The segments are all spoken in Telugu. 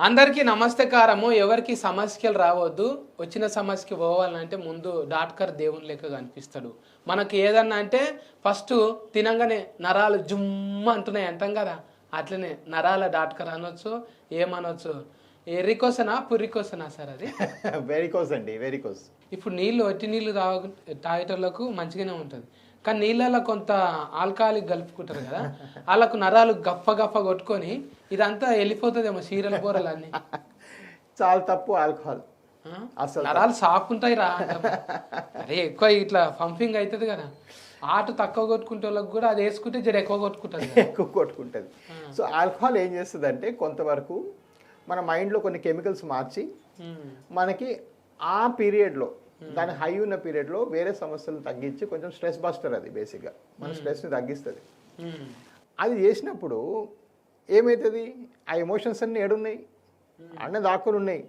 అందరికీ నమస్తకారము. ఎవరికి సమస్యలు రావద్దు. వచ్చిన సమస్యకి పోవాలంటే ముందు డాక్టర్ దేవుని లెక్క కనిపిస్తాడు. మనకి ఏదన్నా అంటే ఫస్ట్ తినంగానే నరాలు జుమ్మ అంటున్నాయి అంటాం కదా, అట్లనే నరాల డాక్టర్ అనొచ్చు, ఏమనొచ్చు. ఎరికోసనా పురికోసనా సార్ అది? వెరికోస్ అండి, వెరికోస్. ఇప్పుడు నీళ్ళు ఒట్టి నీళ్ళు తాగేటోళ్ళకు మంచిగానే ఉంటుంది, కానీ నీళ్ళలో కొంత ఆల్కహాలిక్ కలుపుకుంటారు కదా, వాళ్ళకు నరాలు గప్ప గప్ప కొట్టుకొని ఇదంతా వెళ్ళిపోతుందేమో చీరల కూరలు అన్ని. చాలా తప్పు ఆల్కహాల్. అసలు నరాలు సాపుకుంటాయి రా అంటారు. అరే ఎక్కువ ఇట్లా పంపింగ్ అవుతుంది కదా, ఆట తక్కువ కొట్టుకుంటే వాళ్ళకి కూడా అది వేసుకుంటే జర ఎక్కువ కొట్టుకుంటుంది ఎక్కువ కొట్టుకుంటుంది. సో ఆల్కహాల్ ఏం చేస్తుంది అంటే కొంతవరకు మన మైండ్లో కొన్ని కెమికల్స్ మార్చి మనకి ఆ పీరియడ్లో, దాని హై ఉన్న పీరియడ్లో వేరే సమస్యలను తగ్గించి కొంచెం స్ట్రెస్ బస్టర్. అది బేసిక్గా మన స్ట్రెస్ని తగ్గిస్తుంది. అది చేసినప్పుడు ఏమవుతుంది, ఆ ఎమోషన్స్ అన్నీ ఏడున్నాయి, అన్నీ దాక్కుని ఉన్నాయి.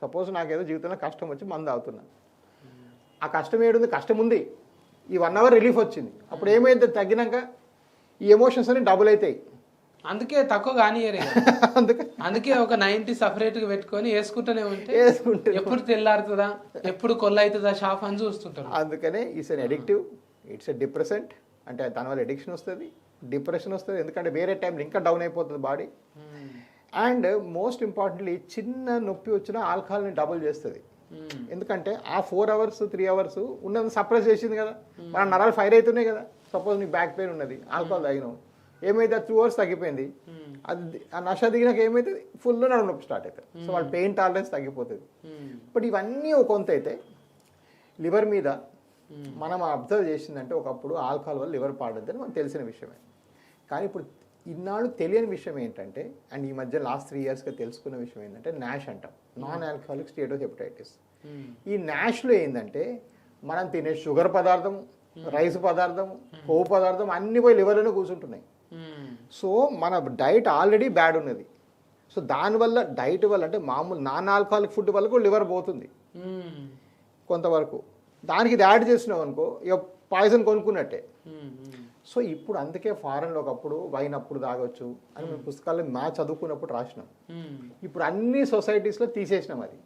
సపోజ్ నాకేదో జీవితంలో కష్టం వచ్చి మందు తాగుతున్నా, ఆ కష్టం ఏడుంది, కష్టం ఉంది, ఈ 1 hour రిలీఫ్ వచ్చింది, అప్పుడు ఏమైంది, తగ్గినాక ఈ ఎమోషన్స్ అన్ని డబుల్ అవుతాయి. అందుకే తక్కువ కానియరు. అందుకే ఒక 90 సపరేట్గా పెట్టుకొని వేసుకుంటూనే ఉంటే ఎప్పుడు తెల్లారుతుందా, ఎప్పుడు కొల్ల అవుతుందా షాప్ అని చూస్తుంటారు. అందుకనే it's an addictive, it's a depressant. అంటే దానివల్ల అడిక్షన్ వస్తుంది, డిప్రెషన్ వస్తుంది, ఎందుకంటే వేరే టైంలో ఇంకా డౌన్ అయిపోతుంది బాడీ. అండ్ మోస్ట్ ఇంపార్టెంట్లీ చిన్న నొప్పి వచ్చినా ఆల్కహాల్ని డబుల్ చేస్తుంది. ఎందుకంటే ఆ 4 hours 3 hours ఉన్నది సప్రెస్ చేసింది కదా, మన నరాలు ఫైర్ అవుతున్నాయి కదా. సపోజ్ నీకు బ్యాక్ పెయిన్ ఉన్నది, ఆల్కహాల్ తాగినావు, ఏమైతే 2 hours తగ్గిపోయింది, అది ఆ నష దిగినాక ఏమవుతుంది, ఫుల్ నడుము నొప్పి స్టార్ట్ అవుతుంది. సో వాళ్ళ పెయిన్ టాలరెన్స్ తగ్గిపోతుంది. బట్ ఇవన్నీ ఒక కొంత అయితే లివర్ మీద మనం అబ్జర్వ్ చేసిందంటే ఒకప్పుడు ఆల్కహాల్ వల్ల లివర్ పాడొద్దని మనకు తెలిసిన విషయమే. కానీ ఇప్పుడు ఇన్నాళ్ళు తెలియని విషయం ఏంటంటే, అండ్ ఈ మధ్య లాస్ట్ 3 yearsగా తెలుసుకున్న విషయం ఏంటంటే నాష్ అంటాం, నాన్ ఆల్కహాలిక్ స్టేటోహెపటైటిస్. ఈ నాష్లో ఏంటంటే మనం తినే షుగర్ పదార్థం, రైస్ పదార్థం, కొవ్వు పదార్థం అన్నీ పోయి లివర్లోనే కూర్చుంటున్నాయి. సో మన డైట్ ఆల్రెడీ బ్యాడ్ ఉన్నది. సో దానివల్ల డైట్ వల్ల అంటే మామూలు నాన్ ఆల్కహాలిక్ ఫుడ్ వల్ల కూడా లివర్ పోతుంది కొంతవరకు. దానికి ఇది యాడ్ చేసినావు అనుకో, ఇక పాయిజన్ కొనుక్కున్నట్టే. సో ఇప్పుడు అందుకే ఫారెన్లో ఒకప్పుడు వైన్ అప్పుడు తాగొచ్చు అని మేము పుస్తకాల్లో చదువుకున్నప్పుడు రాసినాం. ఇప్పుడు అన్ని సొసైటీస్లో తీసేసినాం అది.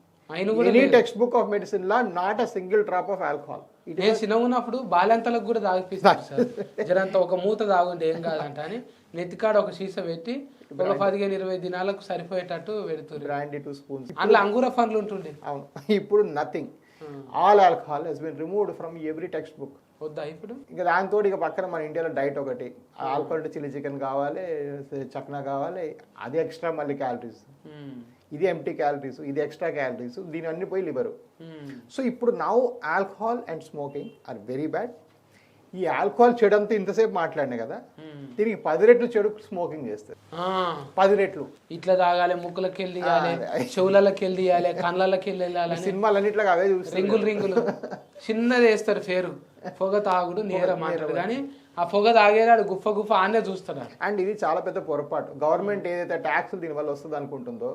Any text book of medicine law not a single drop of alcohol. నేను చిన్నగున్నప్పుడు బాల్యంతలకు కూడా తాగిపిస్తాను సార్. జరంత ఒక మూత తాగుంటే ఏం కాదంట అని నెత్తికాడ ఒక సీస పెట్టి ఒక 15-20 దినాలకు సరిపోయేటట్టు పెడుతుంది. Brandy 2 spoons. అందులో అంగూర పండ్లు ఉంటుండే. అవును, ఇప్పుడు nothing. All alcohol has been removed from every textbook. వద్దా ఇప్పుడు? ఇంకా దాంతో ఇక పక్కన మన ఇండియాలో డైట్ ఒకటి, ఆల్కహాల్ చిల్లీ చికెన్ కావాలి, చక్నా కావాలి, అది ఎక్స్ట్రా మళ్ళీ క్యాలరీస్, ఇది ఎంటీ క్యాలరీస్, ఇది ఎక్స్ట్రా క్యాలరీస్, దీని అన్ని పోయి లివరు. సో ఇప్పుడు now alcohol and smoking are very bad. ఈ ఆల్కహాల్ చెడు అంతా ఇంతసేపు మాట్లాడినా కదా, దీనికి 10 రెట్లు చెడు స్మోకింగ్ చేస్తారు. 10 రెట్లు. ఇట్లా తాగాలి, ముక్కులకి వెళ్ళి చెవులకి వెళ్ళి కళ్ళకి వెళ్ళాలి, సినిమాలన్నిట్లో అవే చూస్తారు. రింగులు చిన్నది వేస్తారు పేరు, పొగ తాగుడు నేరం అంటారు. కానీ ఆ పొగ తాగేది గుఫ ఆనే చూస్తాడు. అండ్ ఇది చాలా పెద్ద పొరపాటు. గవర్నమెంట్ ఏదైతే ట్యాక్స్ దీనివల్ల వస్తుంది అనుకుంటుందో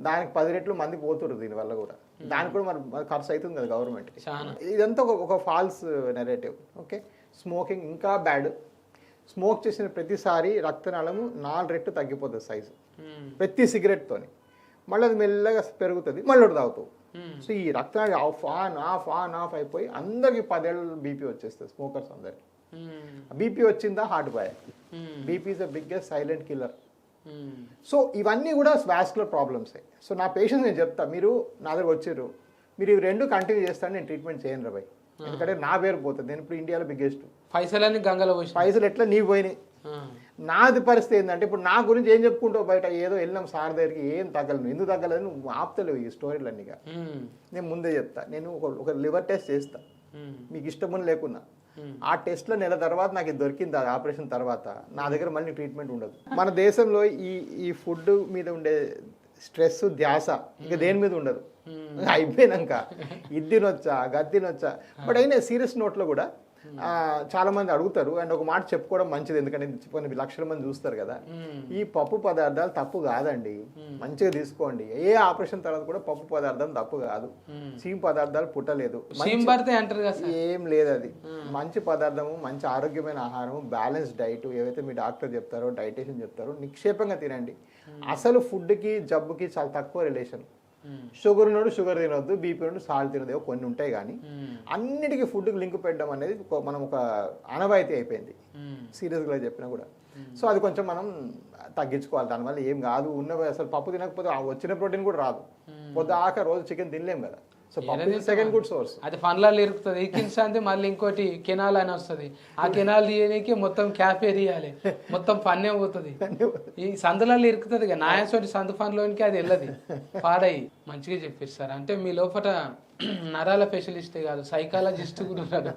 దానికి 10 రెట్లు మంది పోతున్నారు దీనివల్ల కూడా. దానికి కూడా మన ఖర్చు అవుతుంది కదా గవర్నమెంట్. ఇదంతా ఒక ఫాల్స్ నెరేటివ్. ఓకే, స్మోకింగ్ ఇంకా బ్యాడ్. స్మోక్ చేసిన ప్రతిసారి రక్తనాళము 4 రెట్లు తగ్గిపోతుంది సైజు ప్రతి సిగరెట్తోని. మళ్ళీ అది మెల్లగా పెరుగుతుంది, మళ్ళీ ఒకటి తాగుతావు. సో ఈ రక్తనాళి ఆఫ్ అయిపోయి అందరికి 10 ఏళ్ళ బీపీ వచ్చేస్తుంది స్మోకర్స్ అందరికి. బీపీ వచ్చిందా హార్ట్ బాయ్. BP is the biggest silent killer. So ఇవన్నీ కూడా వాస్కులర్ ప్రాబ్లమ్సే. సో నా పేషెంట్స్ నేను చెప్తా, మీరు నా దగ్గర వచ్చారు, మీరు ఇవి 2 కంటిన్యూ చేస్తాను, నేను ట్రీట్మెంట్ చేయను రాబాయ్, ఎందుకంటే నా పేరు పోతుంది. నేను ఇప్పుడు ఇండియాలో బిగ్గెస్ట్. పైసలన్నీ గంగలో పోయి, పైసలు ఎట్లా నీకు పోయినాయి. నాది పరిస్థితి ఏంటంటే ఇప్పుడు నా గురించి ఏం చెప్పుకుంటావు బయట, ఏదో వెళ్ళినాం సార్ దగ్గరికి, ఏం తగ్గలను, ఎందుకు తగ్గలేదు నువ్వు ఆపుతలేవు ఈ స్టోరీలన్నీగా. నేను ముందే చెప్తా, నేను ఒక లివర్ టెస్ట్ చేస్తా, మీకు ఇష్టమని లేకున్నా. ఆ టెస్ట్లో నెల తర్వాత నాకు ఇది దొరికింది, అది ఆపరేషన్ తర్వాత నా దగ్గర మళ్ళీ ట్రీట్మెంట్ ఉండదు. మన దేశంలో ఈ ఫుడ్ మీద ఉండే స్ట్రెస్ ధ్యాస ఇంకా దేని మీద ఉండదు. అయిపోయినాక ఇది తినొచ్చా, గది తినొచ్చా. బట్ అయినా సీరియస్ నోట్లో కూడా చాలా మంది అడుగుతారు అండ్ ఒక మాట చెప్పుకోవడం మంచిది, ఎందుకంటే కొన్ని లక్షల మంది చూస్తారు కదా. ఈ పప్పు పదార్థాలు తప్పు కాదండి, మంచిగా తీసుకోండి. ఏ ఆపరేషన్ తర్వాత కూడా పప్పు పదార్థం తప్పు కాదు. సీమ్ పదార్థాలు పుట్టలేదు, అంటారు కదా, ఏం లేదు. అది మంచి పదార్థము, మంచి ఆరోగ్యమైన ఆహారము, బ్యాలెన్స్ డైట్, ఏవైతే మీ డాక్టర్ చెప్తారో డైటీషియన్ చెప్తారో నిక్షేపంగా తినండి. అసలు ఫుడ్కి జబ్బుకి చాలా తక్కువ రిలేషన్. షుగర్ ఉన్నోడు షుగర్ తినొద్దు, బీపీ ఉన్నోడు సాల్ట్ తినదు, కొన్ని ఉంటాయి. కానీ అన్నిటికీ ఫుడ్కి లింక్ పెట్టడం అనేది మనం ఒక ఆనవాయితీ అయిపోయింది, సీరియస్గా చెప్పినా కూడా. సో అది కొంచెం మనం తగ్గించుకోవాలి. దానివల్ల ఏం కాదు. అసలు పప్పు తినకపోతే వచ్చిన ప్రోటీన్ కూడా రాదు. పొద్దాక రోజు చికెన్ తినలేం కదా. సో పప్పు సెకండ్ గుడ్ సోర్స్. అది పండ్లలో ఇరుకుతుంది, ఇరికించండి మళ్ళీ ఇంకోటి కెనాల్ అని వస్తుంది. ఆ కెనాల్ తీయడానికి మొత్తం క్యాఫే తీయాలి, మొత్తం పన్నే పోతుంది. ఈ సందులలో ఇరుకుతుంది కదా, నాయసోటి సందు పనిలోనికి అది వెళ్ళదు, పాడయి. మంచిగా చెప్పిస్తారు. అంటే మీ లోపల నరాల స్పెషలిస్టే కాదు, సైకాలజిస్ట్ కూడా ఉన్నారు.